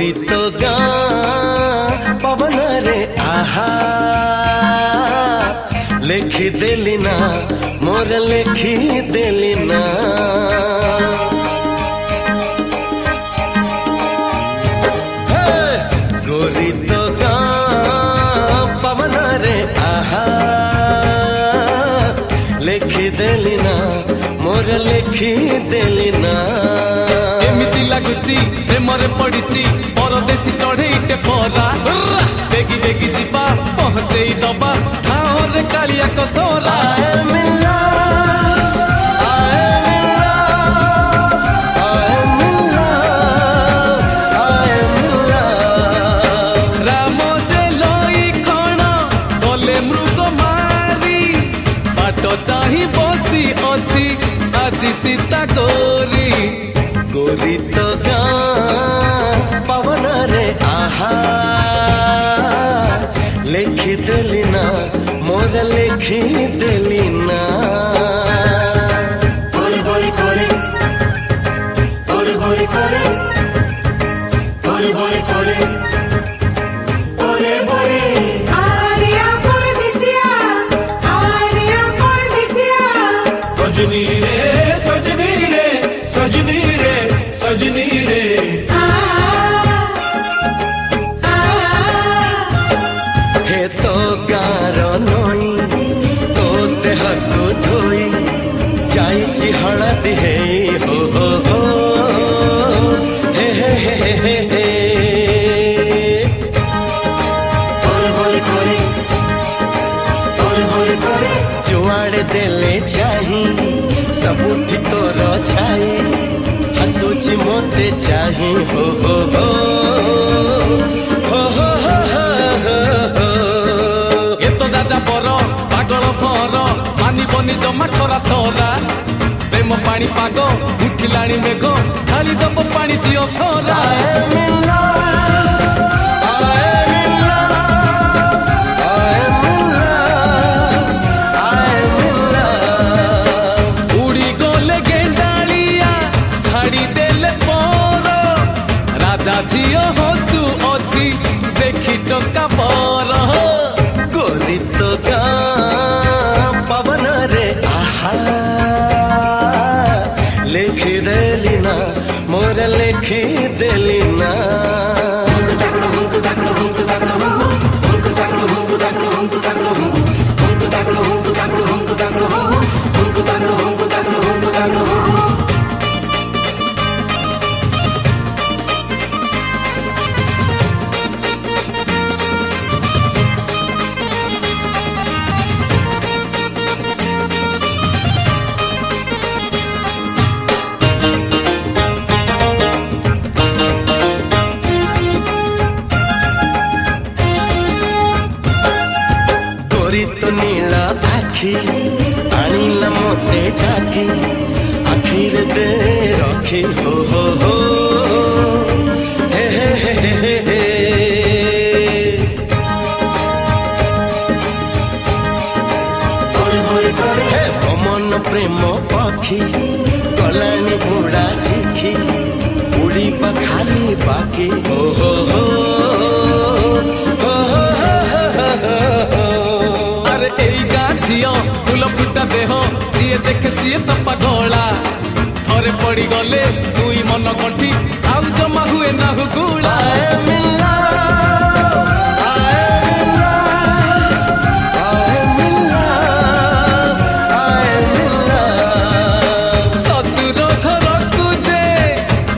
गोरी तो गाँ पवन रे आहा लेखी देली ना मोर लेखी देली ना गोरी तो गाँ पवन रे आहा लेखी देली ना मोर लेखी देली ना एमिति लागुची प्रेमरे पड़िची परदेशी चढ़ेईटे परा बेगी बेगी जीवा पहुंचेई दबा ठाओरे कालिया कसोरा राम जे लई खण गले मृग मारी बाट चाही बसी अछि आज सीता गोरी गोरी तो गाँ पवन रे आहा लेखी देली ना मोर लेखी देली ना बोरे बोरे करे बोरे बोरे करे बोरे बोरे करे बोरे बोरे आरिया परदेसिया सजनी रे सजनी रे सजनी रे सजनी रे हे तो गार नई तो देह को धोई जाइची हळदी हे हो हो हे हे हे हे हे बोरे बोरे करे बोरे बोरे करे जुआड़े देले चाही सबुठी तोर छाई हसूची मोते चाही हो हो हो हो हो हो हो ये तो दादा बर पागल भर मानिबनी जमा खरा तोरा प्रेम पानी पाग उठिलाणी मेघ खाली दब पानी दियो सोरा उड़ी गले गेंडालिया झाड़ी देले पर राजा झियो हसु अछि देखी टका पर गोरी तो गाँ पवन रे आहा लेखी देली ना मोर लेखी देली ना गोरी तो नीला आखी आनिला मोते डाकी आखिर दे रखी हो हो हे हे हे हे हे बोरे बोरे करे हे मन प्रेम पखी गलानी बुड़ा सीखी उड़ी खाली बाकी हो हो हो अरे एई गाँ झियो फूल फुटा देह जिए देखे सिए तो पागला थरे पड़ी गले दुई मन गंठी आउ जमा हुए ना हुगुला ससुर घरकु जे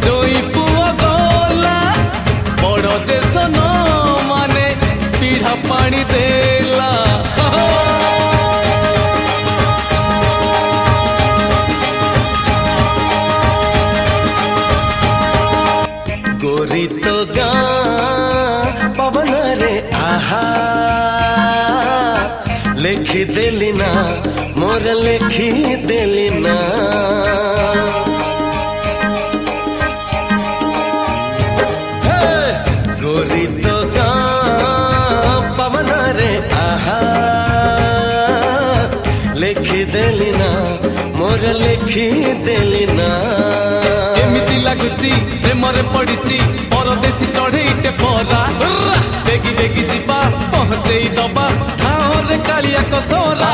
जोई पुओ गला बड़ जे सन माने पीढ़ा पानी देला गोरी तो गाँ पवन रे आहा लेखी देली ना मोर लेखी देली ना गोरी तो गाँ पवन रे आहा लेखी देली ना मोर लेखी देली ना एमिति लागुची प्रेमरे पड़िची परदेसी चढ़ेईटे परा बेगी बेगी जीवा पहुंचेई दबा ठाओ रे कालिया कसोरा।